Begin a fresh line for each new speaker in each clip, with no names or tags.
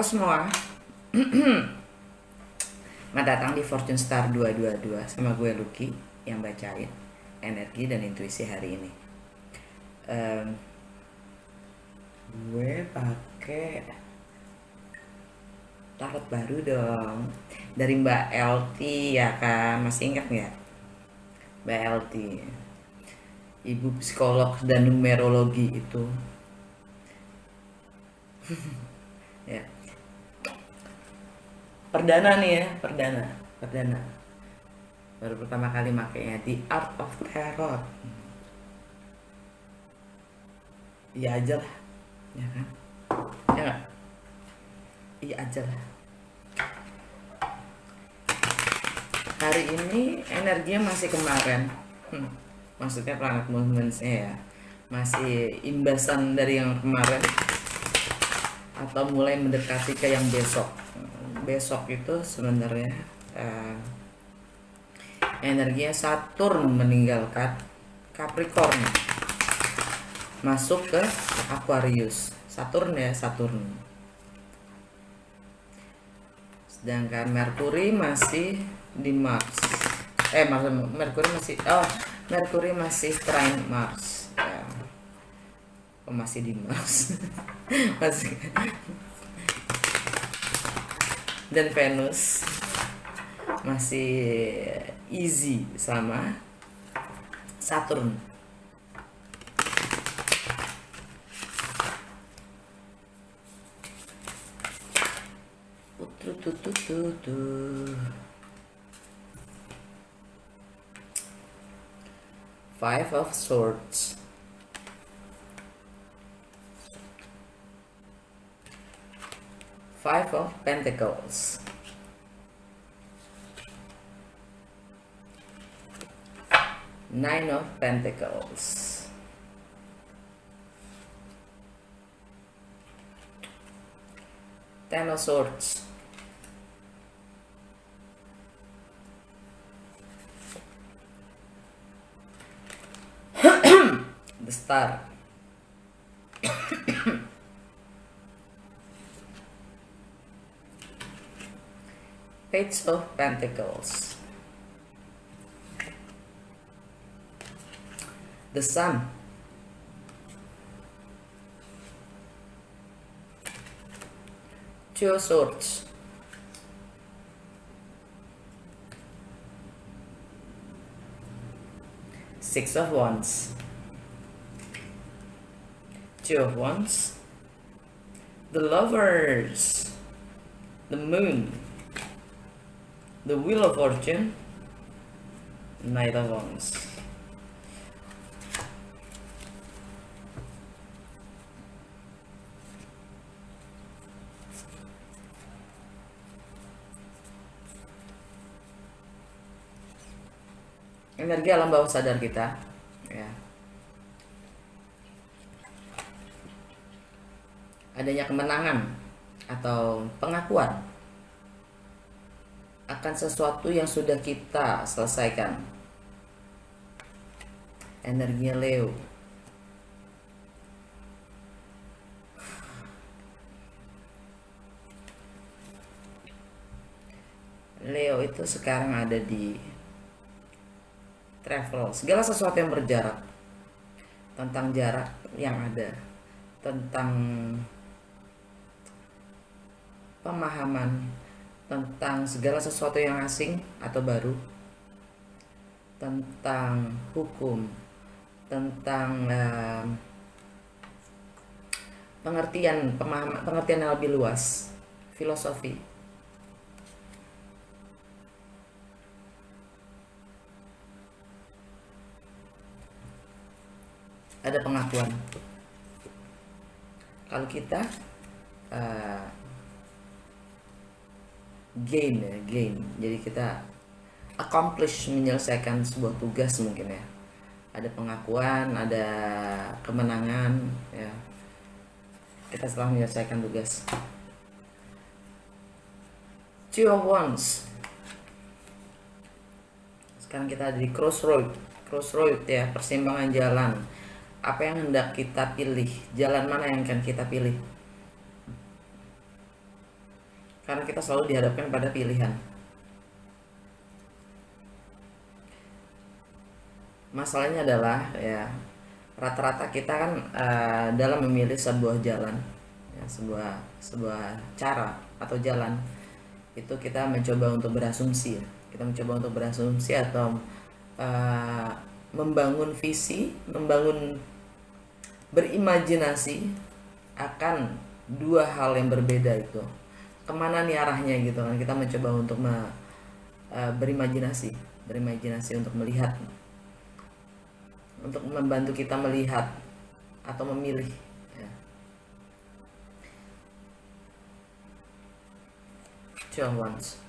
Halo semua, selamat datang di Fortune Star 222 sama gue Lucky yang bacain energi dan intuisi hari ini. Gue pakai tarot baru dong dari Mbak LT ya kan, masih ingat nggak? Mbak LT, ibu psikolog dan numerologi itu. Ya, perdana nih ya, perdana. Baru pertama kali makainya di Art of Tarot. Iya aja lah, ya kan? Ya nggak? Iya aja lah. Hari ini energinya masih kemarin. Maksudnya planet movements-nya ya. Masih imbasan dari yang kemarin atau mulai mendekati ke yang besok. Besok itu sebenarnya energinya Saturn meninggalkan Capricorn masuk ke Aquarius. Saturn ya, Saturn. Sedangkan Merkuri masih di Mars. Merkuri masih trine Mars. Ya. Oh, masih di Mars. Masih. Dan Venus masih easy sama Saturn. Five of Swords, Five of Pentacles, Nine of Pentacles, Ten of Swords, the Star, Page of Pentacles, the Sun, Two of Swords, Six of Wands, Two of Wands, the Lovers, the Moon, the Wheel of Fortune, Knight of Wands. Energi alam bawah sadar kita, ya. Adanya kemenangan atau pengakuan akan sesuatu yang sudah kita selesaikan. Energinya Leo. Leo itu sekarang ada di travel, segala sesuatu yang berjarak, tentang jarak yang ada, tentang pemahaman, tentang segala sesuatu yang asing atau baru, tentang hukum, tentang pengertian yang lebih luas, filosofi. Ada pengakuan kalau kita gain, jadi kita accomplish, menyelesaikan sebuah tugas mungkin ya. Ada pengakuan, ada kemenangan ya, kita setelah menyelesaikan tugas. Two of Wands, sekarang kita ada di crossroad ya, persimpangan jalan. Apa yang hendak kita pilih, jalan mana yang akan kita pilih? karena kita selalu dihadapkan pada pilihan. Masalahnya adalah ya rata-rata kita kan dalam memilih sebuah jalan, ya, sebuah cara atau jalan, itu kita mencoba untuk berasumsi, ya. Kita mencoba untuk berasumsi atau membangun visi, berimajinasi akan dua hal yang berbeda itu. Kemana nih arahnya gitu kan? Kita mencoba untuk berimajinasi untuk melihat, untuk membantu kita melihat atau memilih. Ya. Two of Wands.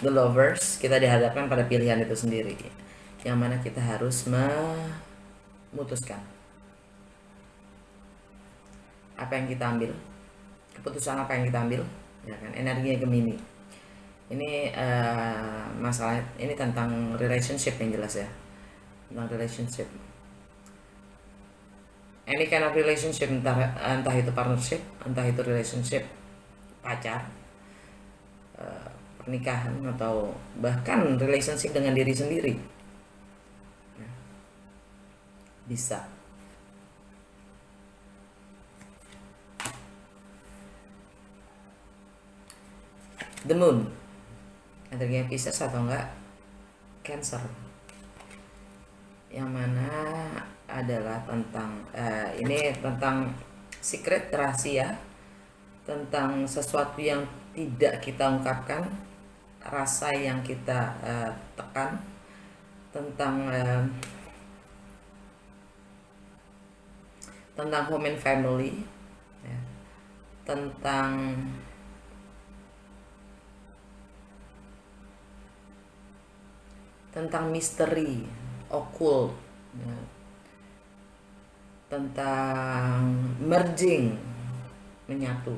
The Lovers, kita dihadapkan pada pilihan itu sendiri, yang mana kita harus memutuskan apa yang kita ambil, keputusan apa yang kita ambil, ya kan? Energinya Gemini. Ini masalah ini tentang relationship yang jelas ya, tentang relationship. Any kind of relationship, entah itu partnership, entah itu relationship pacar, pernikahan, atau bahkan relationship dengan diri sendiri, bisa. The Moon, energinya Pisces atau enggak Cancer, yang mana adalah tentang ini tentang secret, rahasia, tentang sesuatu yang tidak kita ungkapkan, rasa yang kita tekan, tentang home and family, ya. tentang misteri, occult, ya. Tentang merging, menyatu,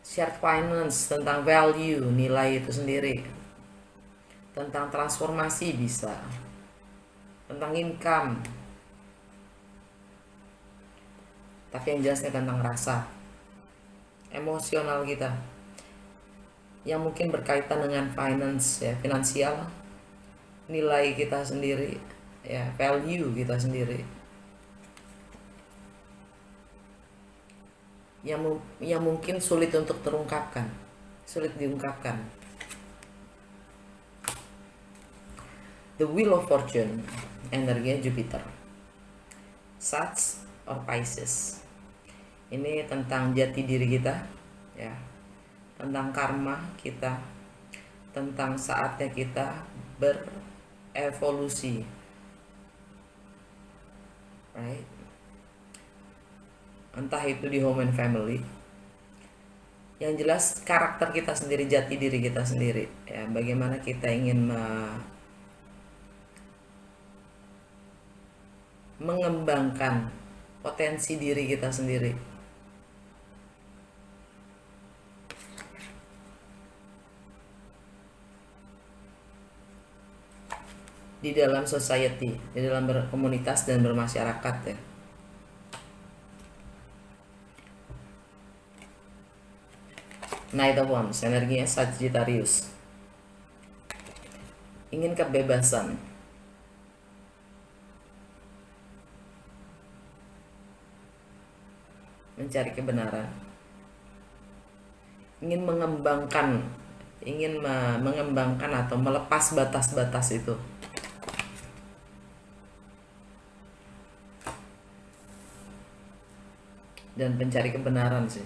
shared finance, tentang value, nilai itu sendiri, tentang transformasi bisa, tentang income, tapi yang jelasnya tentang rasa, emosional kita, yang mungkin berkaitan dengan finance, ya, finansial, nilai kita sendiri, ya, value kita sendiri, yang mungkin sulit untuk terungkapkan, sulit diungkapkan. The Wheel of Fortune, energinya Jupiter, Sag or Pisces. Ini tentang jati diri kita, ya, tentang karma kita, tentang saatnya kita berevolusi, right? Entah itu di home and family, yang jelas karakter kita sendiri, jati diri kita sendiri, ya, bagaimana kita ingin mengembangkan potensi diri kita sendiri. Di dalam society, di dalam berkomunitas dan bermasyarakat, ya. Knight of Wands, energinya Sagittarius, ingin kebebasan, mencari kebenaran, ingin mengembangkan atau melepas batas-batas itu. Dan pencari kebenaran sih.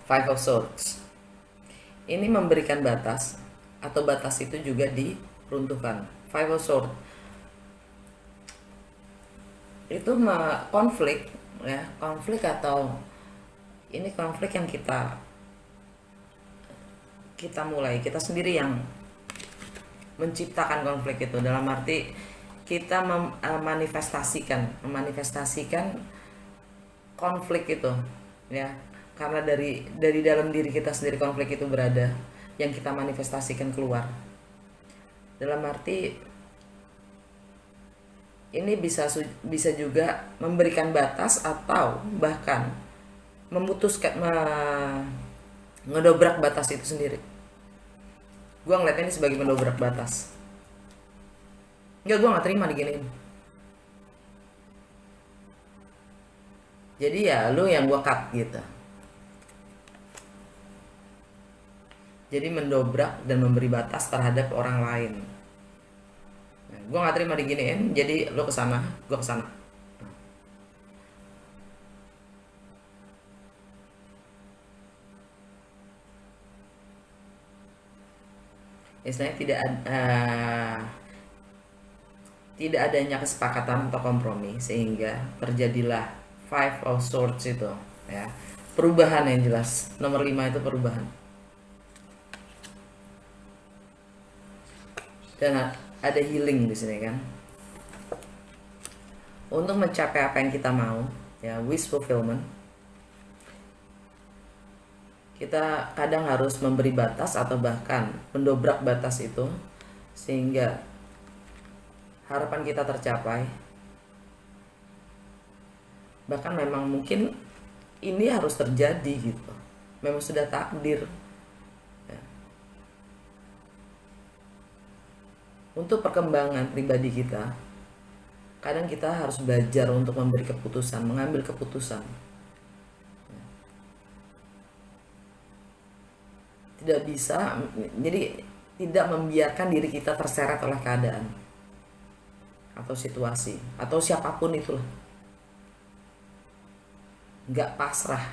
Five of Swords, ini memberikan batas, atau batas itu juga diruntuhkan. Five of Swords itu konflik, ya, konflik, atau ini konflik yang kita mulai, kita sendiri yang menciptakan konflik itu, dalam arti kita memanifestasikan konflik itu, ya, karena dari dalam diri kita sendiri konflik itu berada, yang kita manifestasikan keluar. Dalam arti ini bisa juga memberikan batas atau bahkan memutuskan ngedobrak batas itu sendiri. Gue ngeliat ini sebagai mendobrak batas. Enggak, gue nggak terima diginiin. Jadi ya lu yang gue cut gitu. Jadi mendobrak dan memberi batas terhadap orang lain. Nah, gue nggak terima diginiin. Jadi lu kesana, gue kesana. Istilahnya tidak adanya kesepakatan atau kompromi sehingga terjadilah Five of Swords itu, ya. Perubahan yang jelas. Nomor 5 itu perubahan. Dan ada healing di sini kan. Untuk mencapai apa yang kita mau, ya, wish fulfillment, kita kadang harus memberi batas atau bahkan mendobrak batas itu sehingga harapan kita tercapai. Bahkan memang mungkin ini harus terjadi gitu. Memang sudah takdir. Ya. Untuk perkembangan pribadi kita, kadang kita harus belajar untuk memberi keputusan, mengambil keputusan. Tidak bisa, jadi tidak membiarkan diri kita terseret oleh keadaan atau situasi atau siapapun itulah. Nggak pasrah.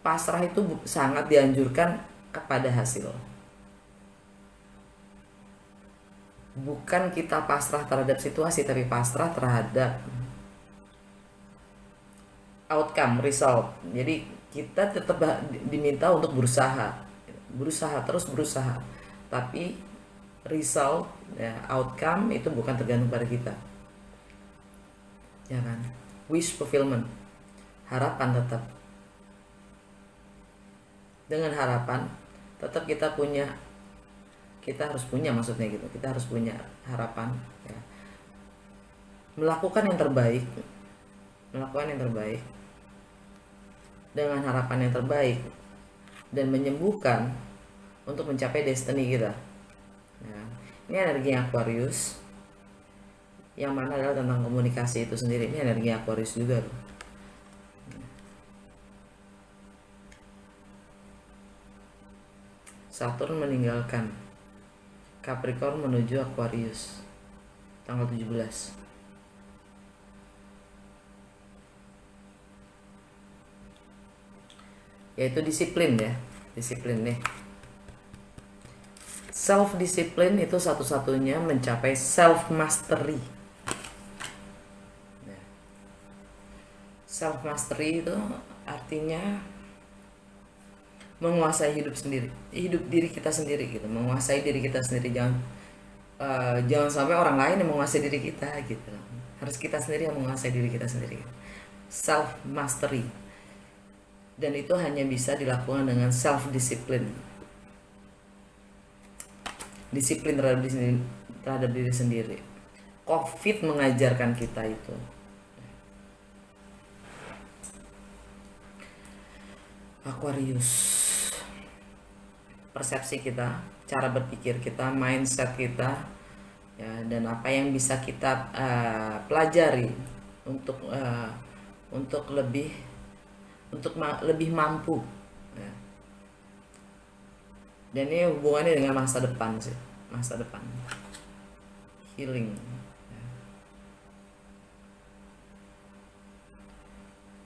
Pasrah itu sangat dianjurkan kepada hasil. Bukan kita pasrah terhadap situasi, tapi pasrah terhadap outcome, result. Jadi kita tetap diminta untuk berusaha terus berusaha, tapi result, ya, outcome itu bukan tergantung pada kita, ya kan. Wish fulfillment, harapan tetap. Dengan harapan tetap kita harus punya, maksudnya gitu, kita harus punya harapan, ya. Melakukan yang terbaik dengan harapan yang terbaik dan menyembuhkan untuk mencapai destiny kita. Nah, ini energi Aquarius, yang mana adalah tentang komunikasi itu sendiri. Ini energi Aquarius juga loh. Saturn meninggalkan Capricorn menuju Aquarius tanggal 17. Yaitu disiplin, ya. Disiplin nih. Self discipline itu satu-satunya mencapai self mastery. Self mastery itu artinya menguasai hidup diri kita sendiri gitu, menguasai diri kita sendiri. Jangan sampai orang lain yang menguasai diri kita gitu. Harus kita sendiri yang menguasai diri kita sendiri. Self mastery. Dan itu hanya bisa dilakukan dengan self discipline. Disiplin terhadap diri sendiri. COVID mengajarkan kita itu. Aquarius, persepsi kita, cara berpikir kita, mindset kita, ya, dan apa yang bisa kita pelajari untuk lebih mampu, ya. Dan ini hubungannya dengan masa depan sih, masa depan, healing, ya.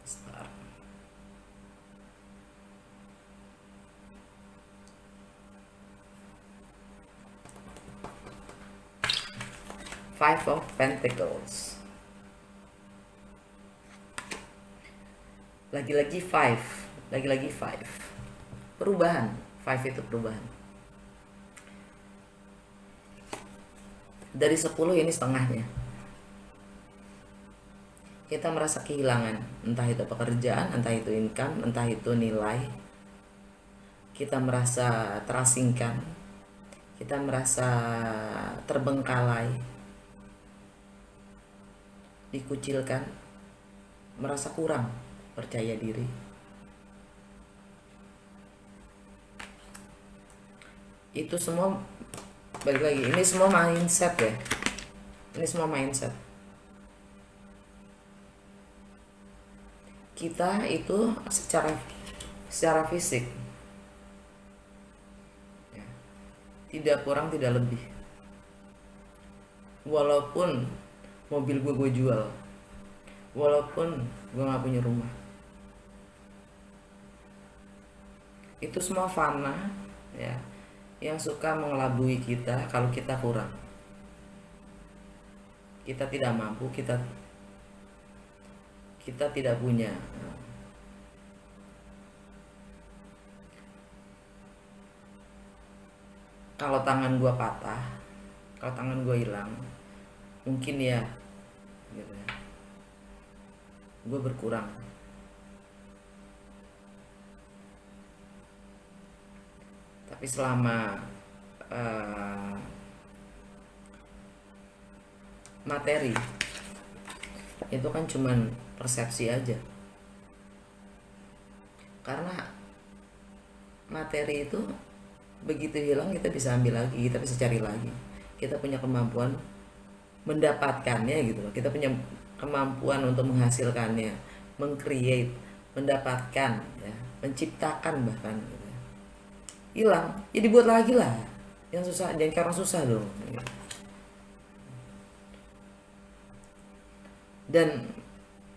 Start. Five of Pentacles. Lagi-lagi five. Perubahan. Five itu perubahan. Dari 10 ini setengahnya. Kita merasa kehilangan, entah itu pekerjaan, entah itu income, entah itu nilai. kita merasa terasingkan, kita merasa terbengkalai, dikucilkan, merasa kurang percaya diri. Itu semua balik lagi, ini semua mindset ya. Ini semua mindset. Kita itu secara fisik ya, tidak kurang tidak lebih. Walaupun mobil gue jual, walaupun gue nggak punya rumah, itu semua fana ya, yang suka mengelabui kita kalau kita kurang, kita tidak mampu, kita tidak punya. Kalau tangan gue patah, kalau tangan gue hilang, mungkin ya gitu ya, gue berkurang. Tapi selama materi itu kan cuman persepsi aja, karena materi itu begitu hilang kita bisa ambil lagi, kita bisa cari lagi, kita punya kemampuan mendapatkannya gitu loh, kita punya kemampuan untuk menghasilkannya, mengcreate, mendapatkan ya, menciptakan bahkan gitu. Hilang ya dibuat lagi lah, yang susah jangan karena susah dong. Dan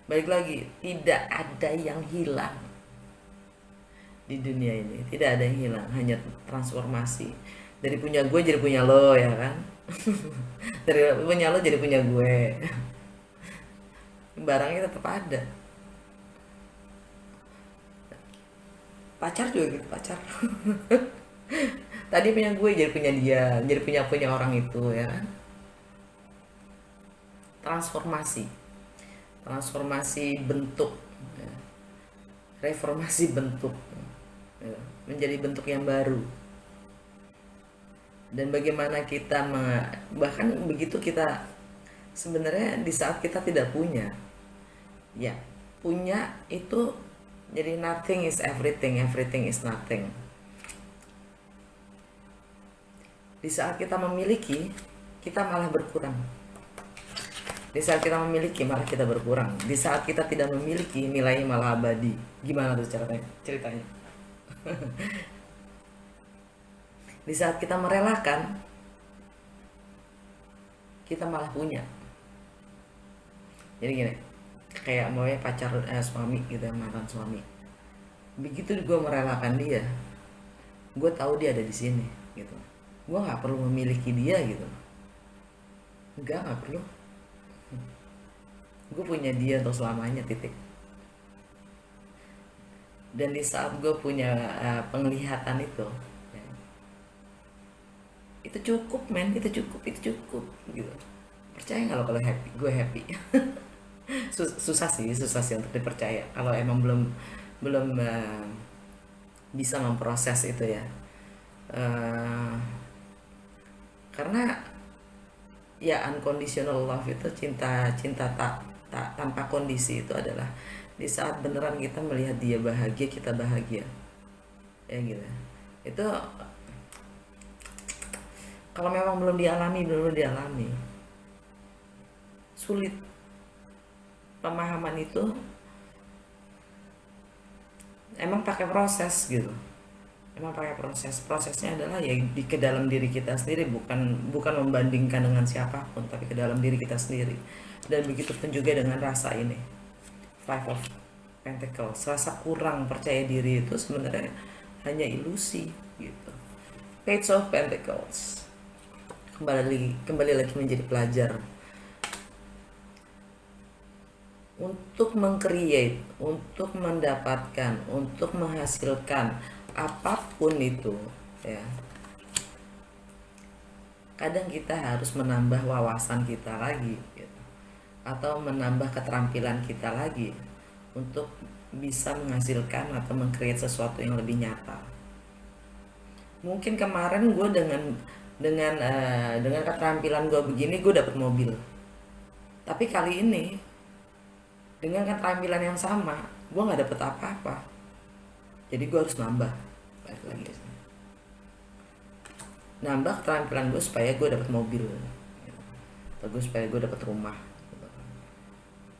balik lagi, tidak ada yang hilang di dunia ini, tidak ada yang hilang, hanya transformasi dari punya gue jadi punya lo ya kan. Dari punya lo jadi punya gue. Barangnya tetap ada. Pacar juga gitu, pacar. Tadi punya gue jadi punya dia, jadi punya orang itu ya kan. Transformasi bentuk ya. Reformasi bentuk ya, menjadi bentuk yang baru. Dan bagaimana kita bahkan begitu kita sebenarnya di saat kita tidak punya ya, punya itu jadi nothing is everything, everything is nothing. Di saat kita memiliki, kita malah berkurang. Di saat kita memiliki malah kita berkurang. Di saat kita tidak memiliki, nilainya malah abadi. Gimana tuh ceritanya? Di saat kita merelakan, kita malah punya. Jadi gini, kayak mau pacar suami gitu, mantan suami. Begitu gue merelakan dia, gue tahu dia ada di sini gitu. Gue nggak perlu memiliki dia gitu. Nggak perlu. Gue punya dia untuk selamanya, titik. Dan di saat gue punya penglihatan itu cukup men, itu cukup gitu. Percaya nggak lo kalau happy, gue happy. susah sih untuk dipercaya kalau emang belum bisa memproses itu ya. Karena ya unconditional love itu cinta tak tanpa kondisi, itu adalah di saat beneran kita melihat dia bahagia, kita bahagia ya gitu. Itu kalau memang belum dialami sulit. Pemahaman itu emang pakai proses gitu. Prosesnya adalah ya ke dalam diri kita sendiri, bukan membandingkan dengan siapapun, tapi ke dalam diri kita sendiri. Dan begitu pun juga dengan rasa ini, Five of Pentacles, rasa kurang percaya diri itu sebenarnya hanya ilusi gitu. Page of Pentacles, kembali lagi menjadi pelajar untuk mengcreate, untuk mendapatkan, untuk menghasilkan apapun itu ya. Kadang kita harus menambah wawasan kita lagi gitu, atau menambah keterampilan kita lagi untuk bisa menghasilkan atau mengcreate sesuatu yang lebih nyata. Mungkin kemarin gue dengan keterampilan gue begini gue dapet mobil, tapi kali ini dengan keterampilan yang sama gue nggak dapet apa-apa. Jadi gue harus nambah, balik lagi nambah keterampilan gue supaya gue dapet mobil, atau gue supaya gue dapet rumah.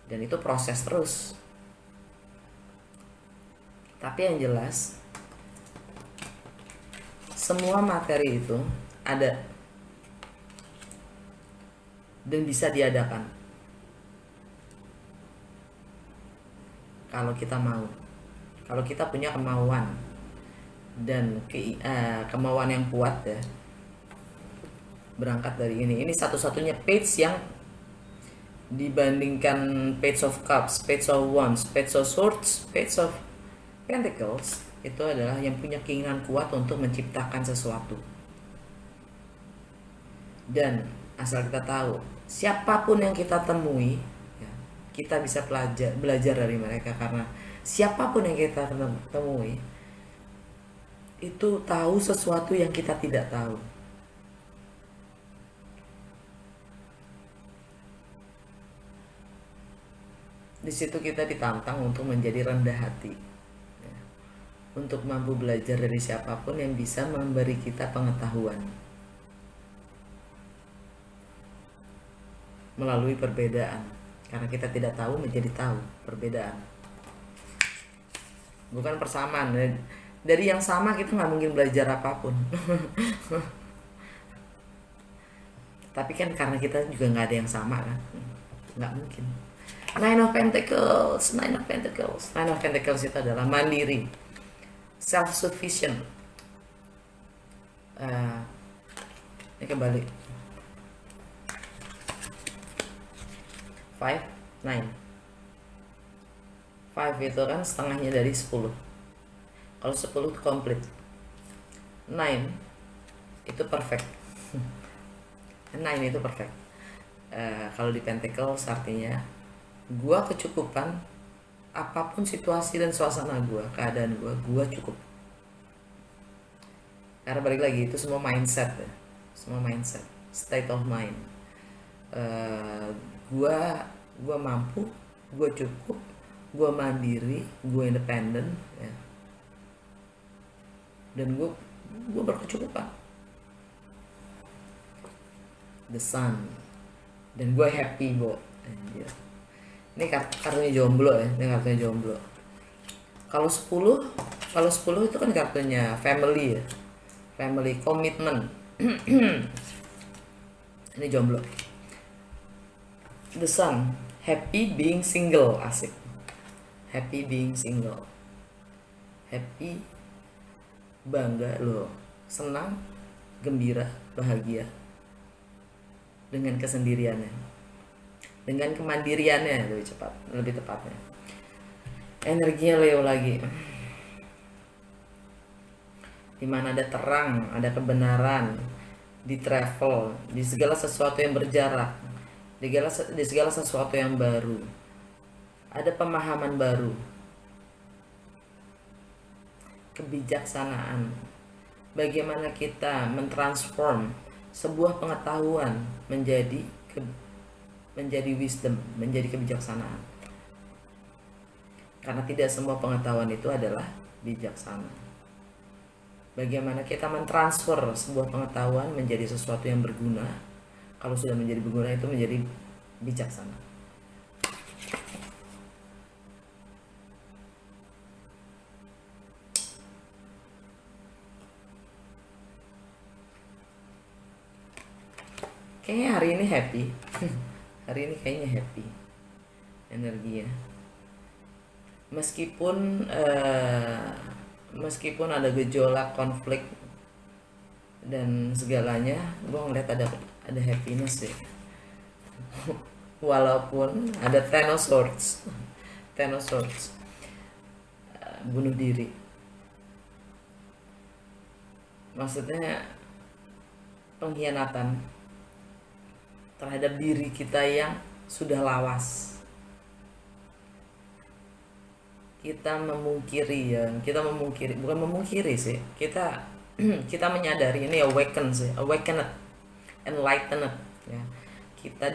Dan itu proses terus. Tapi yang jelas semua materi itu ada dan bisa diadakan kalau kita mau, kalau kita punya kemauan dan kemauan yang kuat ya. Berangkat dari ini satu-satunya page yang dibandingkan Page of Cups, Page of Wands, Page of Swords, Page of Pentacles, itu adalah yang punya keinginan kuat untuk menciptakan sesuatu. Dan asal kita tahu, siapapun yang kita temui, ya, kita bisa belajar dari mereka. Karena siapapun yang kita temui itu tahu sesuatu yang kita tidak tahu. Di situ kita ditantang untuk menjadi rendah hati, ya, untuk mampu belajar dari siapapun yang bisa memberi kita pengetahuan melalui perbedaan. Karena kita tidak tahu menjadi tahu, perbedaan bukan persamaan. Dari yang sama kita nggak mungkin belajar apapun. Tapi kan karena kita juga nggak ada yang sama kan, nggak mungkin. Nine of Pentacles. Nine of Pentacles itu adalah mandiri, self-sufficient. Ini kembali 5, 9. 5 itu kan setengahnya dari 10. Kalau 10 itu komplit, 9 itu perfect. 9 itu perfect. Kalau di Pentacles artinya gua kecukupan apapun situasi dan suasana gua, keadaan gua cukup. Karena balik lagi itu semua mindset ya, semua mindset, state of mind. Gua mampu, gua cukup, gua mandiri, gua independen ya. Dan gua berkecukupan. The Sun. Dan gua happy, Bo. Anjir. Ini kartunya jomblo ya, ini kartunya jomblo. Kalau 10 itu kan kartunya family ya. Family commitment. Ini jomblo. The Sun, happy being single, asik. Happy being single. Happy, bangga loh, senang, gembira, bahagia dengan kesendiriannya, dengan kemandiriannya, lebih tepatnya. Energinya Leo lagi, dimana ada terang, ada kebenaran, di travel, di segala sesuatu yang berjarak, di segala sesuatu yang baru, ada pemahaman baru, kebijaksanaan, bagaimana kita mentransform sebuah pengetahuan menjadi wisdom, menjadi kebijaksanaan. Karena tidak semua pengetahuan itu adalah bijaksana. Bagaimana kita mentransfer sebuah pengetahuan menjadi sesuatu yang berguna. Kalau sudah menjadi berguna itu menjadi bijaksana. Kayaknya hari ini happy. Hari ini kayaknya happy energinya. Meskipun ada gejolak, konflik dan segalanya, gue ngeliat ada happiness deh. Walaupun ada Ten of Swords, bunuh diri. Maksudnya pengkhianatan terhadap diri kita yang sudah lawas. Kita memungkiri, bukan memungkiri sih. Kita kita menyadari ini awakened, enlightened, ya. Kita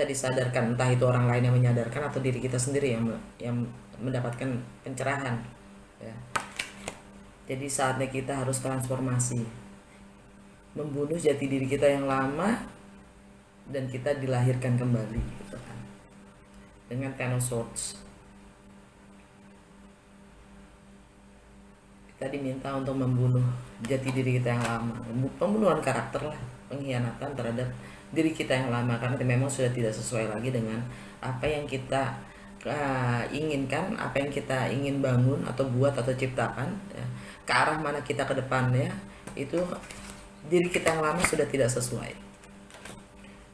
disadarkan entah itu orang lain yang menyadarkan atau diri kita sendiri yang mendapatkan pencerahan, ya. Jadi saatnya kita harus transformasi, membunuh jati diri kita yang lama, dan kita dilahirkan kembali, gitu kan, dengan Ten of Swords. Kita diminta untuk membunuh jati diri kita yang lama, pembunuhan karakter lah, pengkhianatan terhadap diri kita yang lama, karena memang sudah tidak sesuai lagi dengan apa yang kita inginkan, apa yang kita ingin bangun atau buat atau ciptakan, ya. Ke arah mana kita ke depannya, itu diri kita yang lama sudah tidak sesuai.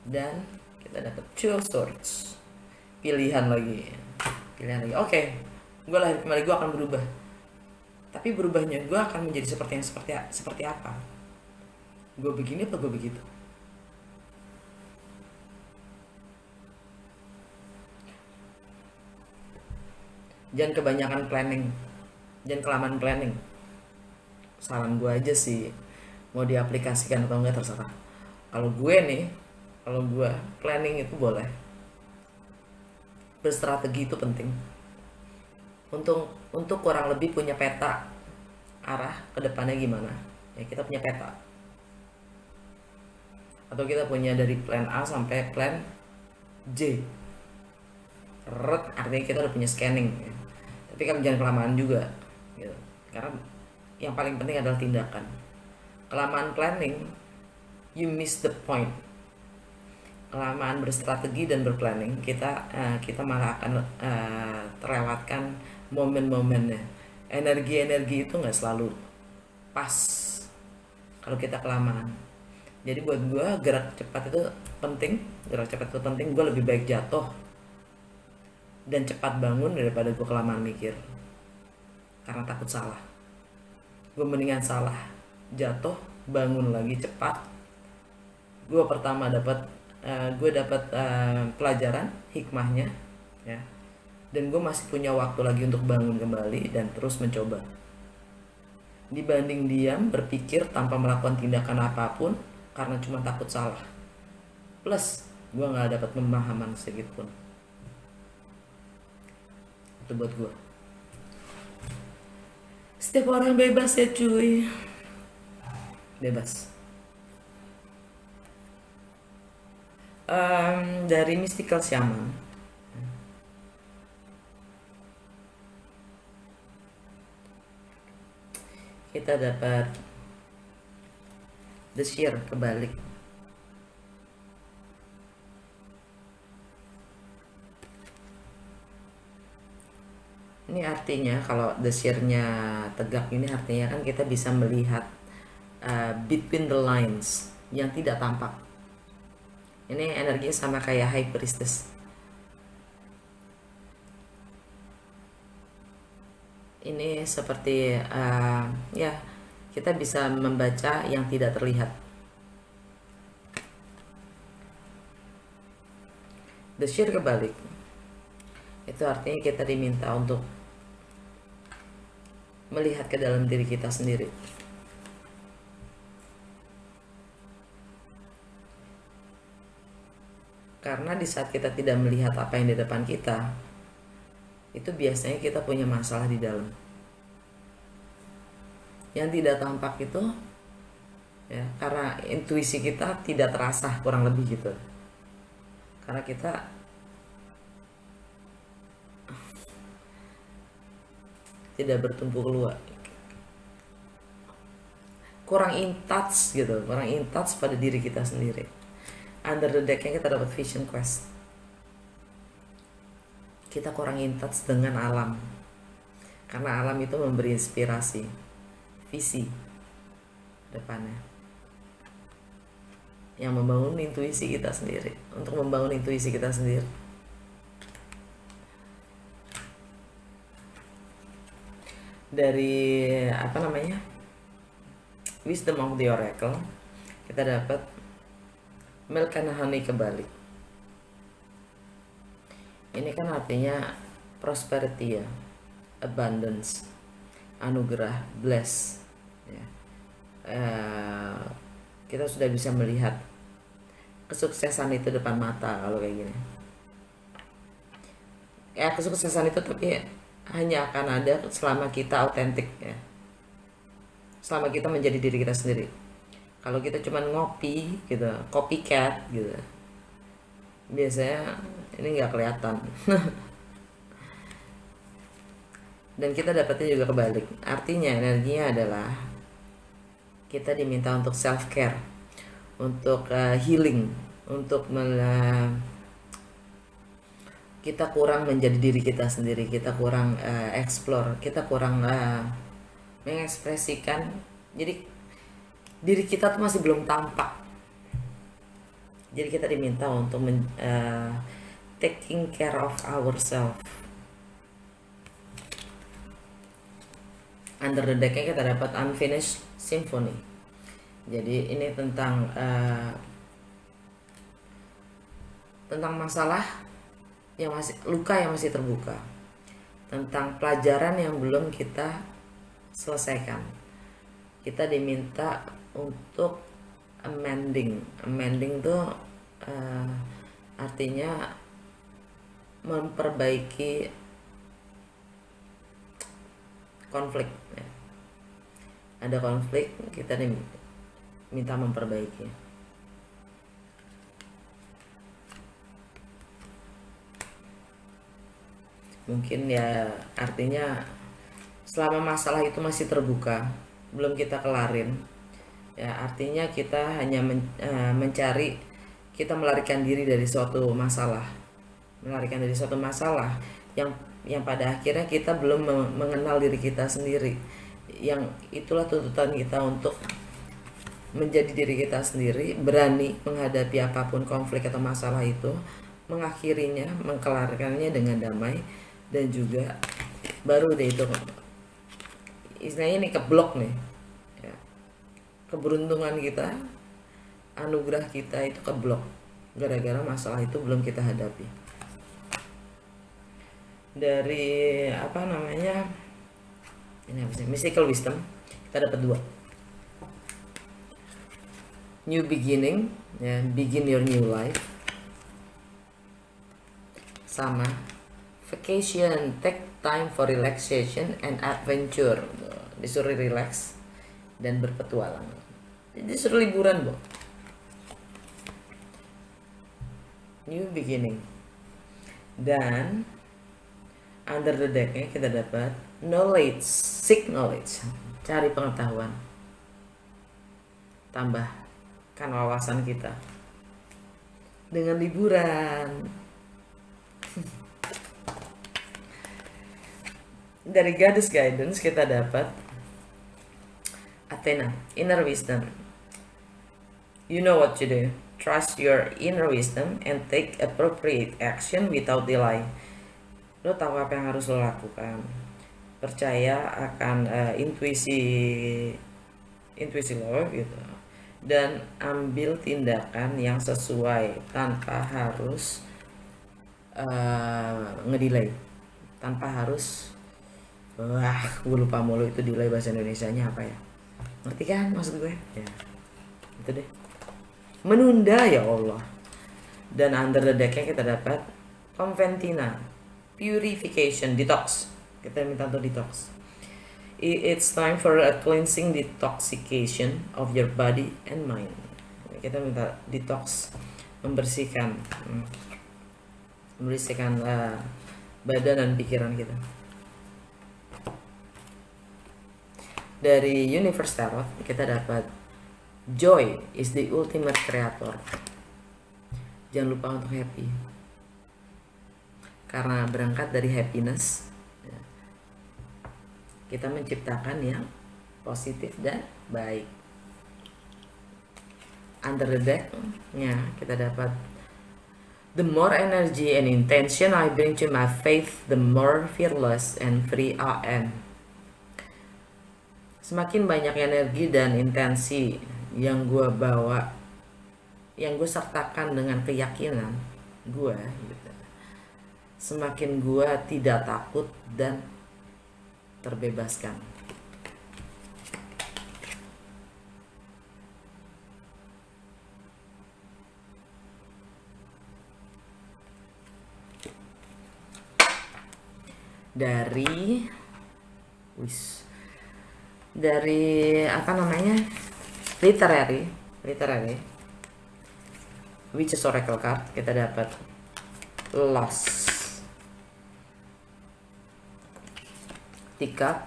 Dan kita dapat Two of Swords, pilihan lagi. Oke, gue lahir kembali, gue akan berubah. Tapi berubahnya gue akan menjadi seperti apa? Gue begini apa gue begitu? Jangan kebanyakan planning, jangan kelamaan planning. Saran gue aja sih, mau diaplikasikan atau enggak terserah. Kalau gue planning itu boleh, berstrategi itu penting. Untuk kurang lebih punya peta arah ke depannya gimana, ya. Kita punya peta, atau kita punya dari plan A sampai plan J. Artinya kita udah punya scanning, ya. Tapi kan jangan kelamaan juga, gitu. Karena yang paling penting adalah tindakan. Kelamaan planning, you miss the point. Kelamaan berstrategi dan berplanning, kita malah akan terlewatkan momen-momennya. Energi itu nggak selalu pas kalau kita kelamaan. Jadi buat gue gerak cepat itu penting. Gue lebih baik jatuh dan cepat bangun daripada gue kelamaan mikir, karena takut salah. Gue mendingan salah, jatuh, bangun lagi cepat. Gue pertama dapat pelajaran hikmahnya, ya. Dan gue masih punya waktu lagi untuk bangun kembali dan terus mencoba, dibanding diam berpikir tanpa melakukan tindakan apapun karena cuma takut salah. Plus gue nggak dapat pemahaman sedikit pun. Itu buat gue. Setiap orang bebas ya cuy, bebas. Dari Mystical Shaman, kita dapat The Seer kebalik. Ini artinya kalau The Seer-nya tegak, ini artinya kan kita bisa melihat between the lines yang tidak tampak. Ini energinya sama kayak High Priestess. Ini seperti ya, kita bisa membaca yang tidak terlihat. The Seer kebalik, itu artinya kita diminta untuk melihat ke dalam diri kita sendiri. Karena di saat kita tidak melihat apa yang di depan kita, itu biasanya kita punya masalah di dalam. Yang tidak tampak itu, ya, karena intuisi kita tidak terasa, kurang lebih gitu. Karena kita tidak bertumpu keluar, kurang in touch pada diri kita sendiri. Under the deck-nya kita dapat Vision Quest. Kita kurang in touch dengan alam, karena alam itu memberi inspirasi, visi depannya, yang membangun intuisi kita sendiri. Untuk membangun intuisi kita sendiri, dari Wisdom of the Oracle, kita dapat Milk and Honey kebalik. Ini kan artinya prosperity, ya, abundance. anugerah, bless ya. Kita sudah bisa melihat kesuksesan itu depan mata kalau kayak gini ya. Kesuksesan itu tapi hanya akan ada selama kita autentik ya, selama kita menjadi diri kita sendiri. Kalau kita cuma ngopi gitu, copycat gitu, biasanya ini nggak kelihatan. Dan kita dapatnya juga kebalik. Artinya energinya adalah kita diminta untuk self care, untuk healing, untuk kita kurang menjadi diri kita sendiri, kita kurang explore, kita kurang mengekspresikan. Jadi diri kita tuh masih belum tampak. Jadi kita diminta untuk taking care of ourselves. Under the deck-nya kita dapat unfinished symphony. Jadi ini tentang masalah yang masih, luka yang masih terbuka, tentang pelajaran yang belum kita selesaikan. Kita diminta untuk amending tuh artinya memperbaiki konflik ya. Ada konflik, kita diminta memperbaiki. Mungkin ya artinya selama masalah itu masih terbuka, belum kita kelarin ya, artinya kita hanya mencari, kita melarikan diri dari suatu masalah, yang pada akhirnya kita belum mengenal diri kita sendiri. Yang itulah tuntutan kita untuk menjadi diri kita sendiri, berani menghadapi apapun konflik atau masalah itu, mengakhirinya, mengkelarkannya dengan damai, dan juga baru deh itu istilahnya ini keblok nih ya. Keberuntungan kita, anugerah kita itu keblok gara-gara masalah itu belum kita hadapi. Dari apa namanya, ini apa sih, mystical wisdom, kita dapat 2. New beginning ya, begin your new life, sama vacation, take time for relaxation and adventure. Disuruh relax dan berpetualang, disuruh liburan, Bu. New beginning. Dan under the deck-nya kita dapat knowledge, seek knowledge, cari pengetahuan, tambahkan wawasan kita dengan liburan. Dari Goddess Guidance kita dapat Athena, inner wisdom. You know what to do. Trust your inner wisdom and take appropriate action without delay. Lo tahu apa yang harus lo lakukan. Percaya akan intuisi lo gitu. Dan ambil tindakan yang sesuai tanpa harus ngedelay. Tanpa harus gue lupa mulu itu delay bahasa Indonesianya apa ya. Ngerti kan maksud gue? Ya. Itu deh. Menunda ya Allah. Dan under the deck-nya kita dapat Conventina, purification, detox. Kita minta untuk detox. It's time for a cleansing detoxification of your body and mind. Kita minta detox, membersihkan badan dan pikiran kita. Dari Universe Tarot kita dapat joy is the ultimate creator. Jangan lupa untuk happy, karena berangkat dari happiness kita menciptakan yang positif dan baik. Under the deck-nya kita dapat the more energy and intention I bring to my faith, the more fearless and free I am. Semakin banyak energi dan intensi yang gue bawa, yang gue sertakan dengan keyakinan gue gitu, semakin gue tidak takut dan terbebaskan. dari apa namanya, literary Witches Oracle card. Kita dapat Loss, Teacup,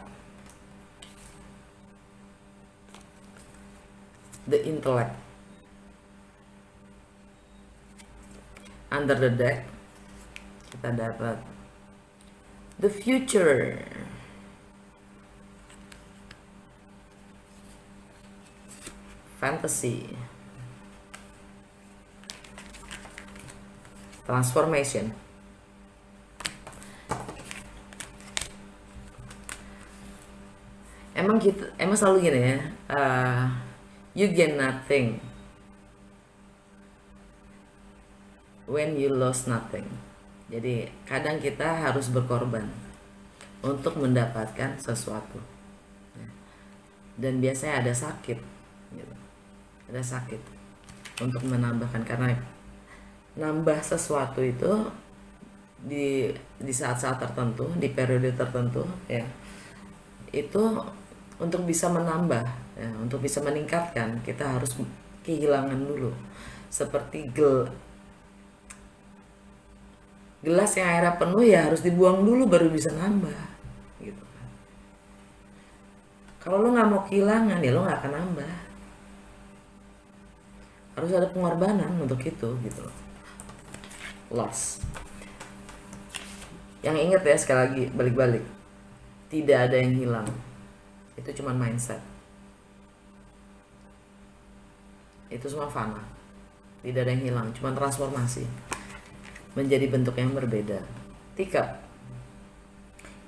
The Intellect. Under the deck kita dapat The Future, Fantasy, Transformation. Emang selalu gini ya, you gain nothing when you lost nothing. Jadi kadang kita harus berkorban untuk mendapatkan sesuatu, dan biasanya ada sakit gitu. Ada sakit untuk menambahkan, karena nambah sesuatu itu di saat-saat tertentu, di periode tertentu ya, itu untuk bisa menambah ya, untuk bisa meningkatkan, kita harus kehilangan dulu. Seperti gelas yang airnya penuh ya harus dibuang dulu baru bisa nambah gitu kan. Kalau lo nggak mau kehilangan ya lo nggak akan nambah. Harus ada pengorbanan untuk itu gitu loh. Loss. Yang ingat ya, sekali lagi balik-balik, tidak ada yang hilang. Itu cuma mindset. Itu semua fana. Tidak ada yang hilang, cuma transformasi menjadi bentuk yang berbeda. Teacup.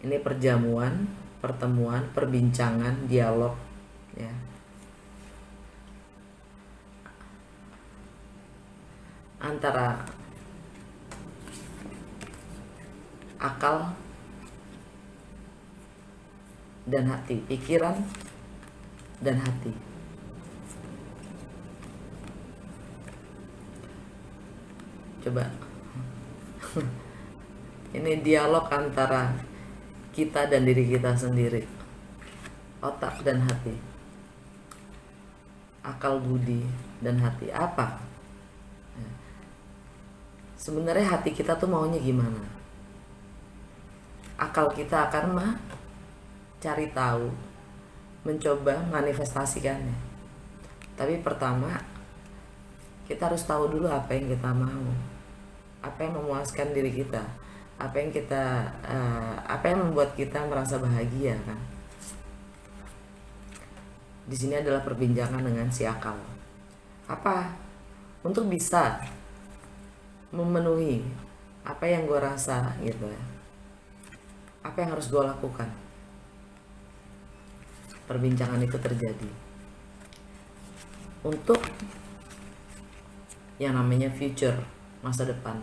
Ini perjamuan, pertemuan, perbincangan, dialog ya. Antara akal dan hati, pikiran dan hati. Coba ini dialog antara kita dan diri kita sendiri, otak dan hati, akal, budi dan hati. Apa sebenarnya hati kita tuh maunya gimana? Akal kita akan cari tahu, mencoba manifestasikannya. Tapi pertama kita harus tahu dulu apa yang kita mau, apa yang memuaskan diri kita, apa yang membuat kita merasa bahagia kan. Di sini adalah perbincangan dengan si akal. Apa untuk bisa memenuhi apa yang gue rasa gitu ya, apa yang harus gue lakukan. Perbincangan itu terjadi untuk yang namanya future, masa depan.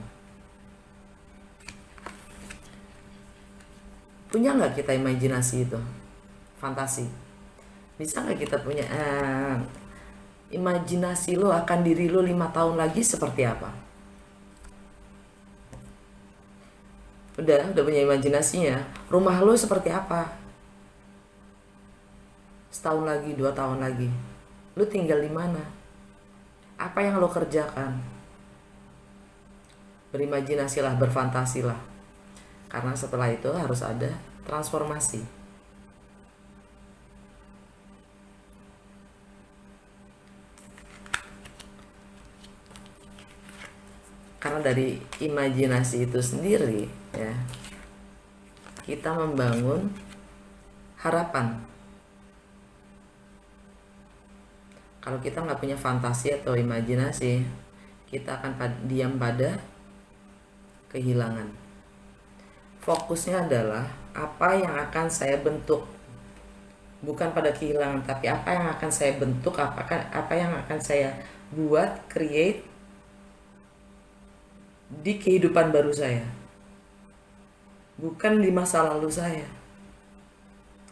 Punya nggak kita imajinasi itu, fantasi? Bisa nggak kita punya imajinasi lo akan diri lo 5 tahun lagi seperti apa? Udah punya imajinasinya. Rumah lo seperti apa? Setahun lagi, 2 tahun lagi, lo tinggal di mana? Apa yang lo kerjakan? Berimajinasilah, berfantasilah. Karena setelah itu harus ada transformasi. Karena dari imajinasi itu sendiri ya, kita membangun harapan. Kalau kita nggak punya fantasi atau imajinasi, kita akan diam pada kehilangan. Fokusnya adalah apa yang akan saya bentuk, bukan pada kehilangan, tapi apa yang akan saya bentuk, apa yang akan saya buat, create di kehidupan baru saya, bukan di masa lalu saya.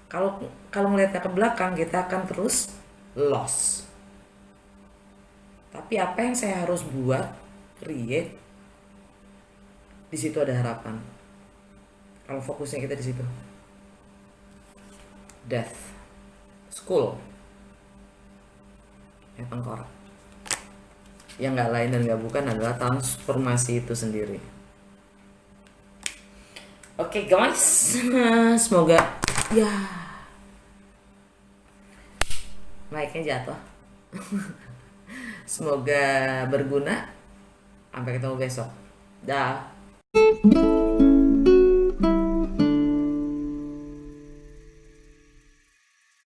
Kalau melihatnya ke belakang, kita akan terus lost. Tapi apa yang saya harus buat, create, di situ ada harapan. Kalau fokusnya kita di situ. Death, school, ya tengkorak. Yang nggak lain dan nggak bukan adalah transformasi itu sendiri. Oke guys, semoga ya mic-nya jatuh. Semoga berguna. Sampai ketemu besok. Dah.